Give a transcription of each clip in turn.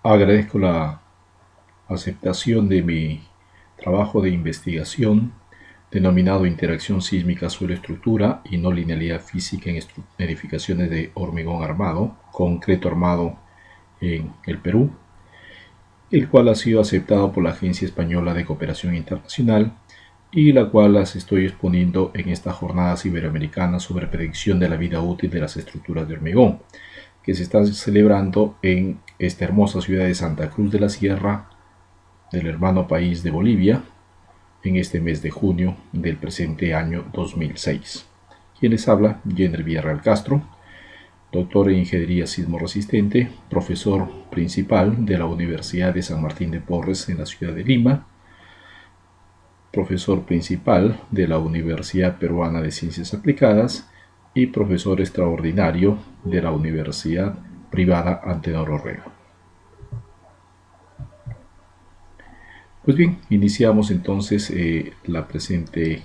Agradezco la aceptación de mi trabajo de investigación denominado Interacción sísmica suelo-estructura y no linealidad física en edificaciones de hormigón armado, concreto armado en el Perú, el cual ha sido aceptado por la Agencia Española de Cooperación Internacional y la cual las estoy exponiendo en esta jornada iberoamericana sobre predicción de la vida útil de las estructuras de hormigón, que se está celebrando en esta hermosa ciudad de Santa Cruz de la Sierra, del hermano país de Bolivia, en este mes de junio del presente año 2006. Quien les habla, Jenner Villarreal Castro, doctor en Ingeniería Sismo Resistente, profesor principal de la Universidad de San Martín de Porres en la ciudad de Lima, profesor principal de la Universidad Peruana de Ciencias Aplicadas y profesor extraordinario de la Universidad Privada Antenor Orrego. Pues bien, iniciamos entonces la presente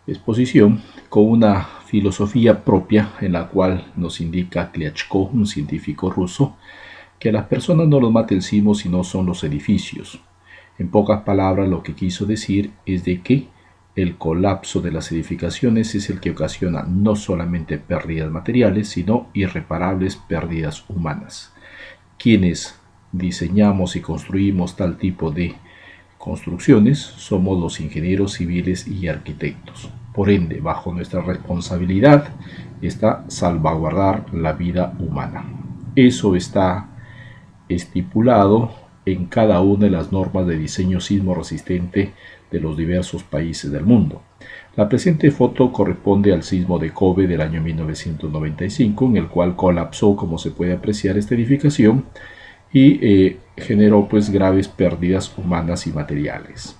exposición con una filosofía propia en la cual nos indica Klyachko, un científico ruso, que a las personas no los mata el sismo sino son los edificios. En pocas palabras, lo que quiso decir es de que el colapso de las edificaciones es el que ocasiona no solamente pérdidas materiales, sino irreparables pérdidas humanas. Quienes diseñamos y construimos tal tipo de construcciones somos los ingenieros civiles y arquitectos. Por ende, bajo nuestra responsabilidad está salvaguardar la vida humana. Eso está estipulado en cada una de las normas de diseño sismo resistente de los diversos países del mundo. La presente foto corresponde al sismo de Kobe del año 1995, en el cual colapsó, como se puede apreciar, esta edificación y generó pues graves pérdidas humanas y materiales.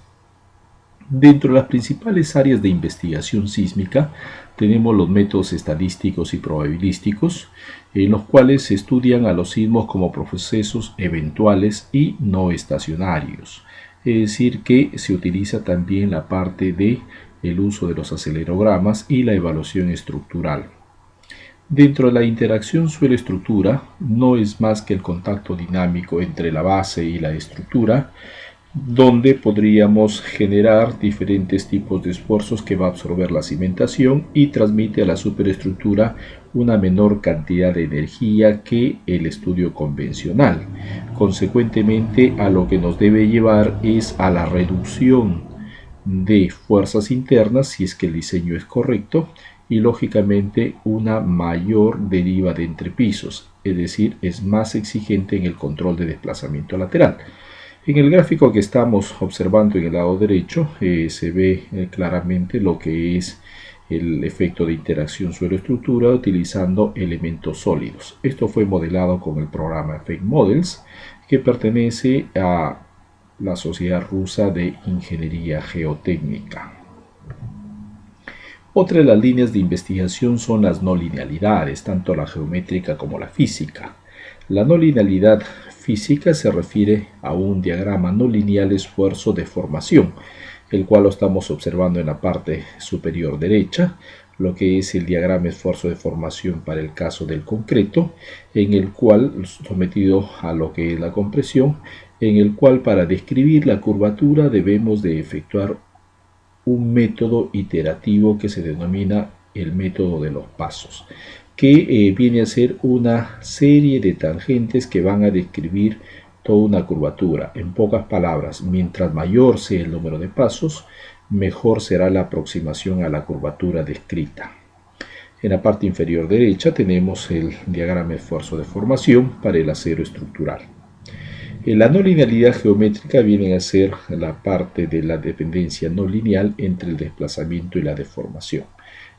Dentro de las principales áreas de investigación sísmica tenemos los métodos estadísticos y probabilísticos, en los cuales se estudian a los sismos como procesos eventuales y no estacionarios. Es decir, que se utiliza también la parte de el uso de los acelerogramas y la evaluación estructural. Dentro de la interacción suelo-estructura no es más que el contacto dinámico entre la base y la estructura, donde podríamos generar diferentes tipos de esfuerzos que va a absorber la cimentación y transmite a la superestructura una menor cantidad de energía que el estudio convencional. Consecuentemente, a lo que nos debe llevar es a la reducción de fuerzas internas si es que el diseño es correcto y lógicamente una mayor deriva de entre pisos, es decir, es más exigente en el control de desplazamiento lateral. En el gráfico que estamos observando en el lado derecho se ve claramente lo que es el efecto de interacción suelo-estructura utilizando elementos sólidos. Esto fue modelado con el programa Fake Models, que pertenece a la Sociedad Rusa de Ingeniería Geotécnica. Otra de las líneas de investigación son las no linealidades, tanto la geométrica como la física. La no linealidad física se refiere a un diagrama no lineal esfuerzo de formación, el cual lo estamos observando en la parte superior derecha, lo que es el diagrama esfuerzo de formación para el caso del concreto, en el cual, sometido a lo que es la compresión, en el cual para describir la curvatura debemos de efectuar un método iterativo que se denomina el método de los pasos, que viene a ser una serie de tangentes que van a describir toda una curvatura. En pocas palabras, mientras mayor sea el número de pasos, mejor será la aproximación a la curvatura descrita. En la parte inferior derecha tenemos el diagrama de esfuerzo de formación para el acero estructural. La no linealidad geométrica viene a ser la parte de la dependencia no lineal entre el desplazamiento y la deformación.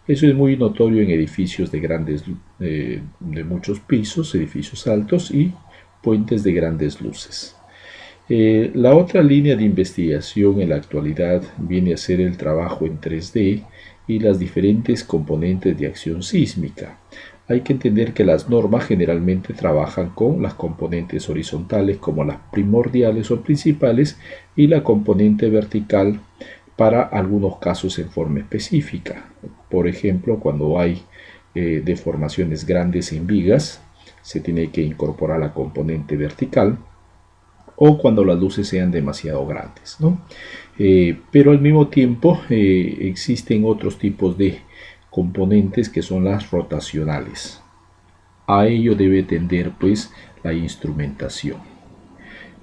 Eso es muy notorio en edificios de muchos pisos, edificios altos y puentes de grandes luces. La otra línea de investigación en la actualidad viene a ser el trabajo en 3D y las diferentes componentes de acción sísmica. Hay que entender que las normas generalmente trabajan con las componentes horizontales como las primordiales o principales y la componente vertical para algunos casos en forma específica. Por ejemplo, cuando hay deformaciones grandes en vigas, se tiene que incorporar la componente vertical, o cuando las luces sean demasiado grandes, ¿no? Pero al mismo tiempo existen otros tipos de componentes que son las rotacionales. A ello debe tender pues la instrumentación.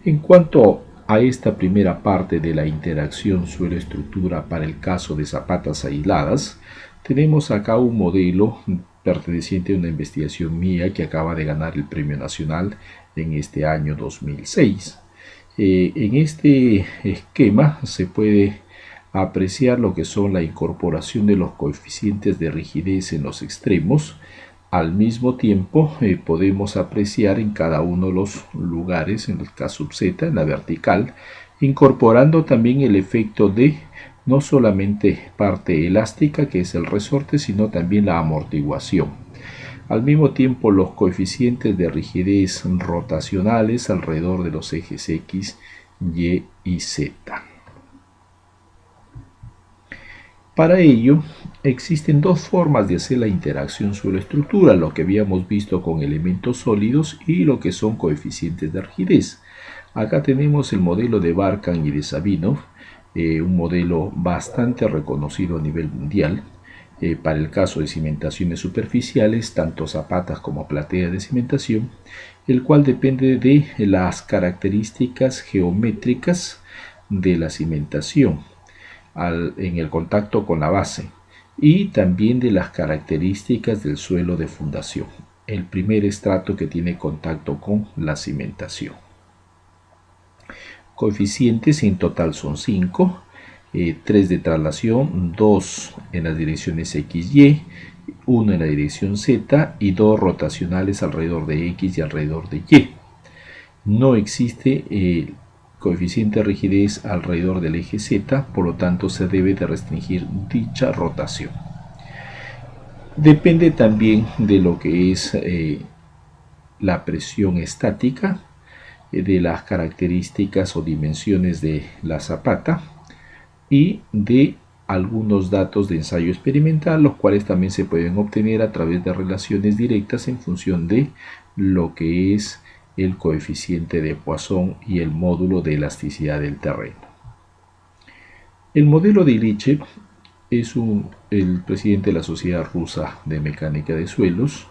En cuanto a esta primera parte de la interacción suelo-estructura para el caso de zapatas aisladas, tenemos acá un modelo perteneciente a una investigación mía que acaba de ganar el Premio Nacional en este año 2006. En este esquema se puede apreciar lo que son la incorporación de los coeficientes de rigidez en los extremos. Al mismo tiempo podemos apreciar en cada uno de los lugares, en el caso Z, en la vertical, incorporando también el efecto de no solamente parte elástica, que es el resorte, sino también la amortiguación. Al mismo tiempo, los coeficientes de rigidez rotacionales alrededor de los ejes X, Y y Z. Para ello, existen dos formas de hacer la interacción suelo-estructura, lo que habíamos visto con elementos sólidos y lo que son coeficientes de rigidez. Acá tenemos el modelo de Barkan y de Sabinov, un modelo bastante reconocido a nivel mundial. Para el caso de cimentaciones superficiales, tanto zapatas como platea de cimentación, el cual depende de las características geométricas de la cimentación en el contacto con la base y también de las características del suelo de fundación, el primer estrato que tiene contacto con la cimentación. Coeficientes en total son 5. 3 de traslación, 2 en las direcciones X, Y, 1 en la dirección Z y 2 rotacionales alrededor de X y alrededor de Y. No existe coeficiente de rigidez alrededor del eje Z, por lo tanto se debe de restringir dicha rotación. Depende también de lo que es la presión estática, de las características o dimensiones de la zapata, y de algunos datos de ensayo experimental, los cuales también se pueden obtener a través de relaciones directas en función de lo que es el coeficiente de Poisson y el módulo de elasticidad del terreno. El modelo de Ilyichev es el presidente de la Sociedad Rusa de Mecánica de Suelos.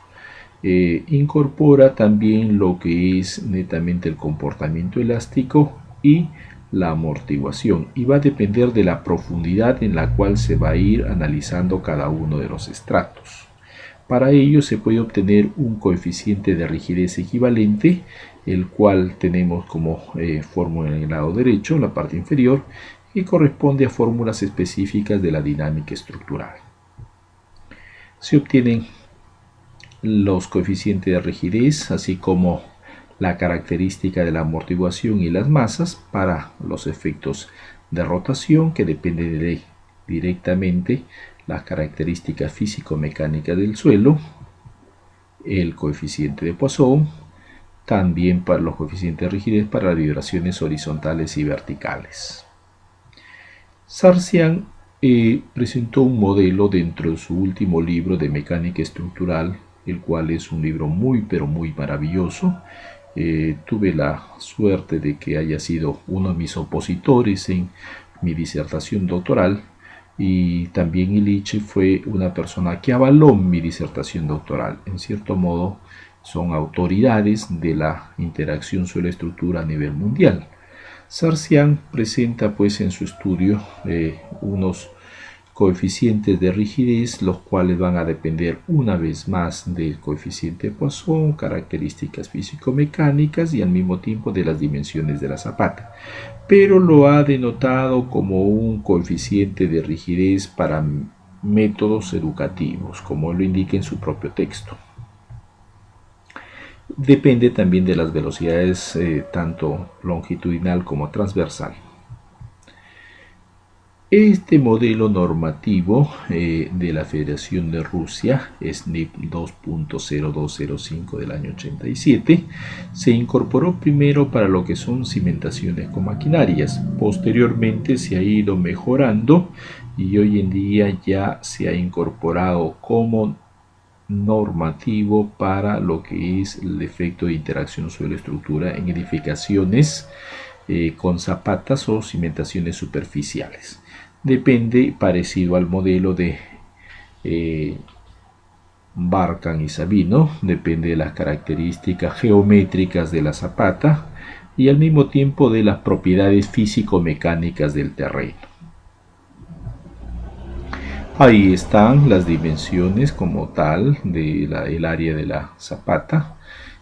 Incorpora también lo que es netamente el comportamiento elástico y la amortiguación, y va a depender de la profundidad en la cual se va a ir analizando cada uno de los estratos. Para ello se puede obtener un coeficiente de rigidez equivalente, el cual tenemos como fórmula en el lado derecho, en la parte inferior, y corresponde a fórmulas específicas de la dinámica estructural. Se obtienen los coeficientes de rigidez, así como la característica de la amortiguación y las masas para los efectos de rotación, que dependen de directamente las características físico-mecánicas del suelo, el coeficiente de Poisson, también para los coeficientes de rigidez para las vibraciones horizontales y verticales. Sarsian presentó un modelo dentro de su último libro de mecánica estructural, el cual es un libro muy pero muy maravilloso. Tuve la suerte de que haya sido uno de mis opositores en mi disertación doctoral, y también Ilyichev fue una persona que avaló mi disertación doctoral. En cierto modo son autoridades de la interacción suelo-estructura a nivel mundial. Sarsian presenta pues en su estudio unos coeficientes de rigidez, los cuales van a depender una vez más del coeficiente de Poisson, características físico-mecánicas y al mismo tiempo de las dimensiones de la zapata, pero lo ha denotado como un coeficiente de rigidez para métodos educativos, como lo indica en su propio texto. Depende también de las velocidades tanto longitudinal como transversal. Este modelo normativo de la Federación de Rusia, SNIP 2.0205 del año 87, se incorporó primero para lo que son cimentaciones con maquinarias. Posteriormente se ha ido mejorando y hoy en día ya se ha incorporado como normativo para lo que es el efecto de interacción suelo-estructura en edificaciones con zapatas o cimentaciones superficiales. Depende, parecido al modelo de Barkan y Sabino, depende de las características geométricas de la zapata y al mismo tiempo de las propiedades físico-mecánicas del terreno. Ahí están las dimensiones como tal del área de la zapata,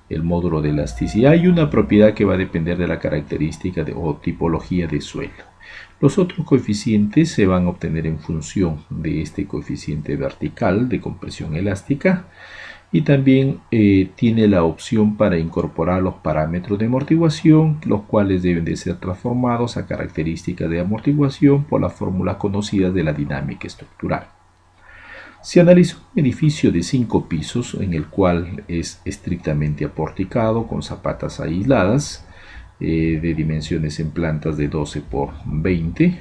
el módulo de elasticidad y una propiedad que va a depender de la característica o tipología de suelo. Los otros coeficientes se van a obtener en función de este coeficiente vertical de compresión elástica y también tiene la opción para incorporar los parámetros de amortiguación, los cuales deben de ser transformados a características de amortiguación por las fórmulas conocidas de la dinámica estructural. Se analizó un edificio de 5 pisos en el cual es estrictamente aporticado con zapatas aisladas de dimensiones en plantas de 12 por 20.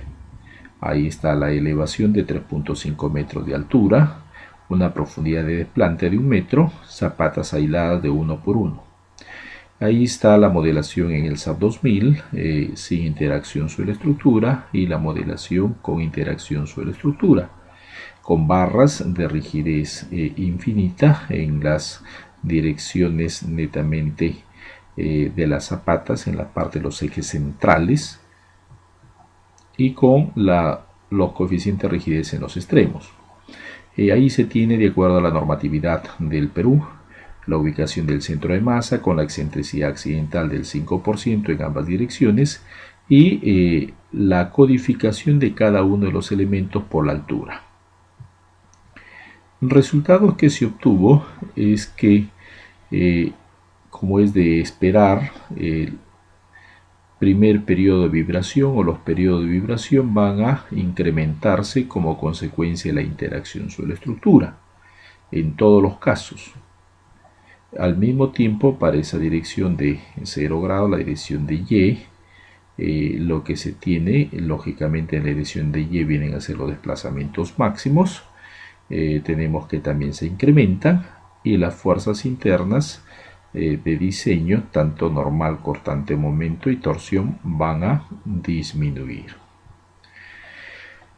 Ahí está la elevación de 3.5 metros de altura, una profundidad de desplante de 1 metro, zapatas aisladas de 1 por 1. Ahí está la modelación en el SAP 2000 sin interacción suelo-estructura y la modelación con interacción suelo-estructura, con barras de rigidez infinita en las direcciones netamente de las zapatas en la parte de los ejes centrales y con los coeficientes de rigidez en los extremos. Ahí se tiene, de acuerdo a la normatividad del Perú, la ubicación del centro de masa con la excentricidad accidental del 5% en ambas direcciones y la codificación de cada uno de los elementos por la altura. El resultado que se obtuvo es que, como es de esperar, el primer periodo de vibración o los periodos de vibración van a incrementarse como consecuencia de la interacción suelo-estructura en todos los casos. Al mismo tiempo, para esa dirección de 0 grados, la dirección de Y, lo que se tiene, lógicamente en la dirección de Y vienen a ser los desplazamientos máximos. Tenemos que también se incrementan y las fuerzas internas de diseño, tanto normal, cortante, momento y torsión, van a disminuir.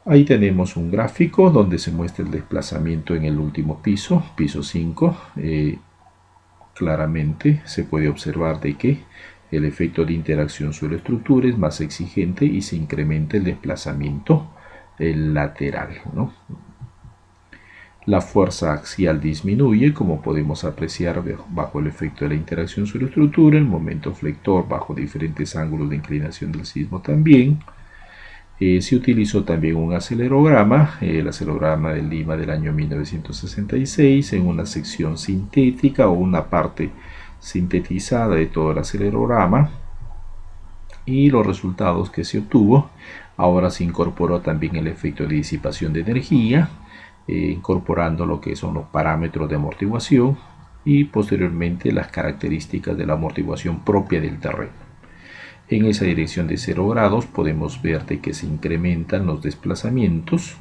Ahí tenemos un gráfico donde se muestra el desplazamiento en el último piso, piso 5. Claramente se puede observar de que el efecto de interacción suelo-estructura es más exigente y se incrementa el desplazamiento lateral, ¿no? La fuerza axial disminuye, como podemos apreciar bajo el efecto de la interacción suelo-estructura, el momento flector bajo diferentes ángulos de inclinación del sismo también. Se utilizó también un acelerograma, el acelerograma de Lima del año 1966, en una sección sintética o una parte sintetizada de todo el acelerograma. Y los resultados que se obtuvo, ahora se incorporó también el efecto de disipación de energía, incorporando lo que son los parámetros de amortiguación y posteriormente las características de la amortiguación propia del terreno. En esa dirección de 0 grados podemos ver de que se incrementan los desplazamientos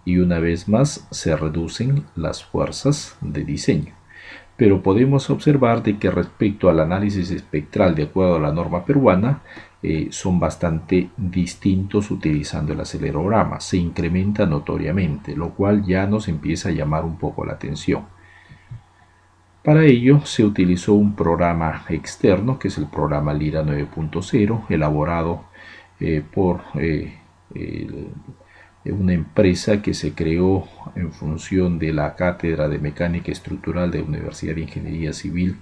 y una vez más se reducen las fuerzas de diseño. Pero podemos observar de que respecto al análisis espectral de acuerdo a la norma peruana, son bastante distintos utilizando el acelerograma, se incrementa notoriamente, lo cual ya nos empieza a llamar un poco la atención. Para ello se utilizó un programa externo que es el programa Lira 9.0, elaborado por una empresa que se creó en función de la Cátedra de Mecánica Estructural de la Universidad de Ingeniería Civil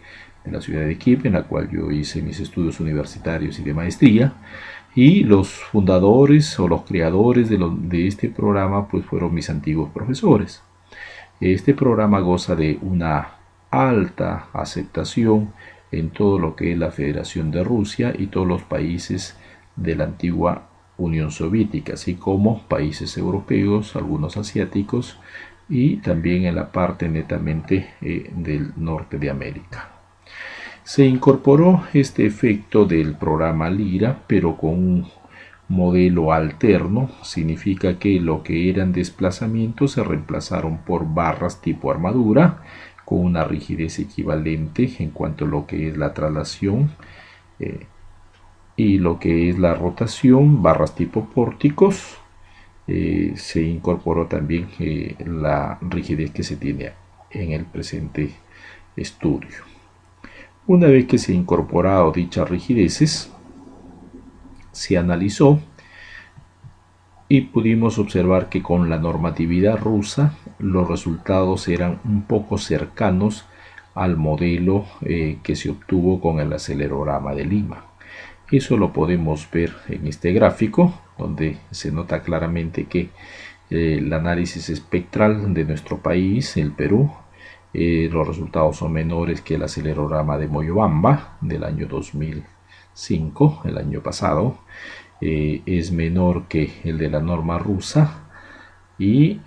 de la ciudad de Quito, en la cual yo hice mis estudios universitarios y de maestría, y los fundadores o los creadores de este programa pues fueron mis antiguos profesores. Este programa goza de una alta aceptación en todo lo que es la Federación de Rusia y todos los países de la antigua Unión Soviética, así como países europeos, algunos asiáticos y también en la parte netamente del norte de América. Se incorporó este efecto del programa Lira, pero con un modelo alterno. Significa que lo que eran desplazamientos se reemplazaron por barras tipo armadura con una rigidez equivalente en cuanto a lo que es la traslación y lo que es la rotación, barras tipo pórticos. Se incorporó también la rigidez que se tiene en el presente estudio. Una vez que se han incorporado dichas rigideces, se analizó y pudimos observar que con la normatividad rusa los resultados eran un poco cercanos al modelo que se obtuvo con el acelerograma de Lima. Eso lo podemos ver en este gráfico, donde se nota claramente que el análisis espectral de nuestro país, el Perú, los resultados son menores que el acelerograma de Moyobamba del año 2005, el año pasado. Es menor que el de la norma rusa y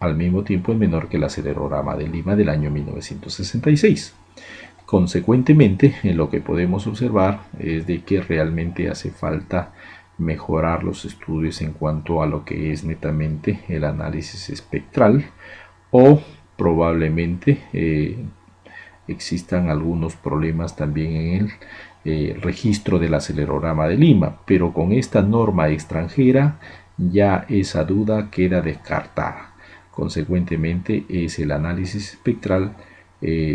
al mismo tiempo es menor que el acelerograma de Lima del año 1966. Consecuentemente, lo que podemos observar es de que realmente hace falta mejorar los estudios en cuanto a lo que es netamente el análisis espectral, o probablemente existan algunos problemas también en el registro del acelerograma de Lima, pero con esta norma extranjera ya esa duda queda descartada. Consecuentemente, es el análisis espectral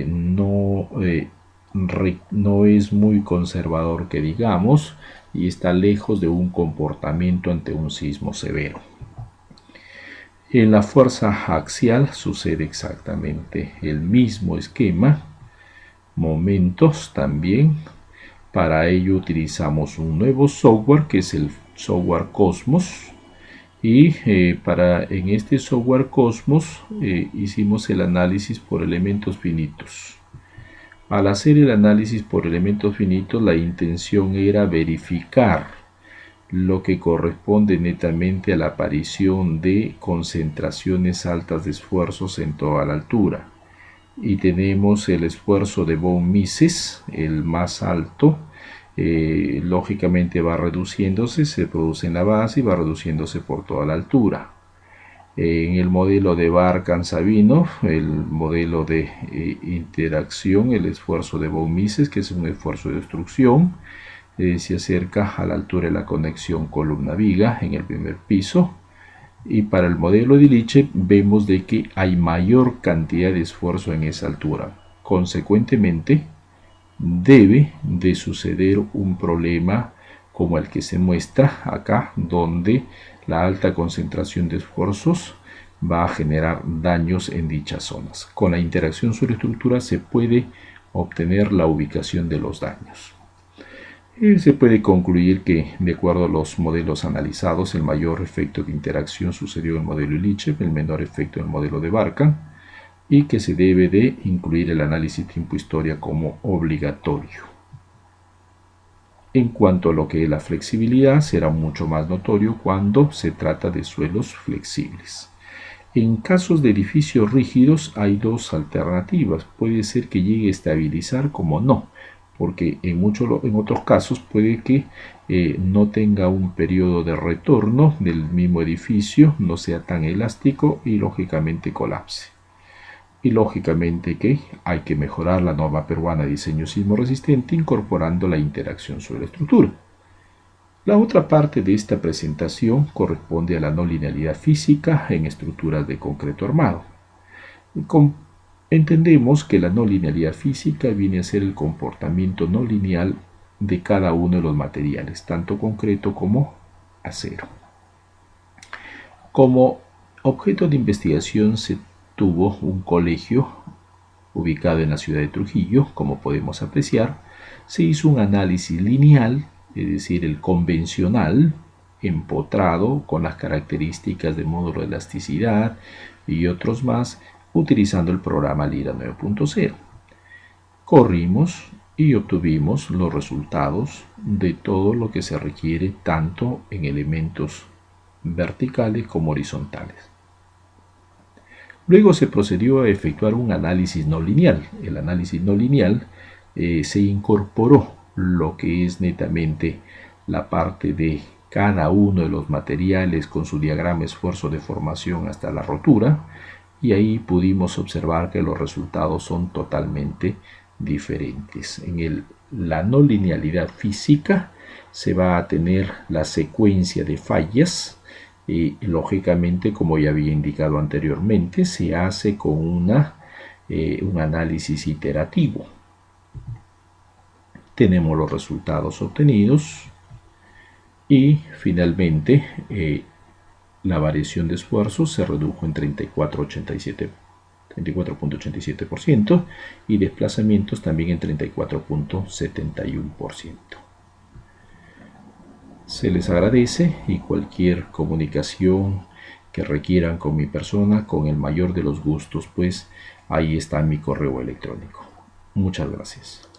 no es muy conservador, que digamos, y está lejos de un comportamiento ante un sismo severo. En la fuerza axial sucede exactamente el mismo esquema, momentos también. Para ello utilizamos un nuevo software que es el software Cosmos, y en este software Cosmos hicimos el análisis por elementos finitos. Al hacer el análisis por elementos finitos, la intención era verificar lo que corresponde netamente a la aparición de concentraciones altas de esfuerzos en toda la altura. Y tenemos el esfuerzo de von Mises, el más alto. Lógicamente va reduciéndose, se produce en la base y va reduciéndose por toda la altura. En el modelo de Barkan-Sabinov, el modelo de interacción, el esfuerzo de von Mises, que es un esfuerzo de destrucción, se acerca a la altura de la conexión columna-viga en el primer piso. Y para el modelo de Illich vemos de que hay mayor cantidad de esfuerzo en esa altura. Consecuentemente, debe de suceder un problema como el que se muestra acá, donde la alta concentración de esfuerzos va a generar daños en dichas zonas. Con la interacción sobre estructura se puede obtener la ubicación de los daños. Se puede concluir que, de acuerdo a los modelos analizados, el mayor efecto de interacción sucedió en el modelo Illich, el menor efecto en el modelo de Barkan, y que se debe de incluir el análisis tiempo-historia como obligatorio. En cuanto a lo que es la flexibilidad, será mucho más notorio cuando se trata de suelos flexibles. En casos de edificios rígidos hay dos alternativas. Puede ser que llegue a estabilizar como no, porque en otros casos puede que no tenga un periodo de retorno del mismo edificio, no sea tan elástico y lógicamente colapse. Y lógicamente que hay que mejorar la norma peruana de diseño sismo resistente incorporando la interacción sobre la estructura. La otra parte de esta presentación corresponde a la no linealidad física en estructuras de concreto armado. Entendemos que la no linealidad física viene a ser el comportamiento no lineal de cada uno de los materiales, tanto concreto como acero. Como objeto de investigación se tuvo un colegio ubicado en la ciudad de Trujillo. Como podemos apreciar, se hizo un análisis lineal, es decir, el convencional, empotrado con las características de módulo de elasticidad y otros más, utilizando el programa Lira 9.0. Corrimos y obtuvimos los resultados de todo lo que se requiere tanto en elementos verticales como horizontales. Luego se procedió a efectuar un análisis no lineal. El análisis no lineal se incorporó lo que es netamente la parte de cada uno de los materiales con su diagrama esfuerzo de formación hasta la rotura, y ahí pudimos observar que los resultados son totalmente diferentes. En la no linealidad física se va a tener la secuencia de fallas y lógicamente, como ya había indicado anteriormente, se hace con un análisis iterativo. Tenemos los resultados obtenidos y finalmente la variación de esfuerzo se redujo en 34.87% y desplazamientos también en 34.71%. Se les agradece y cualquier comunicación que requieran con mi persona, con el mayor de los gustos, pues ahí está mi correo electrónico. Muchas gracias.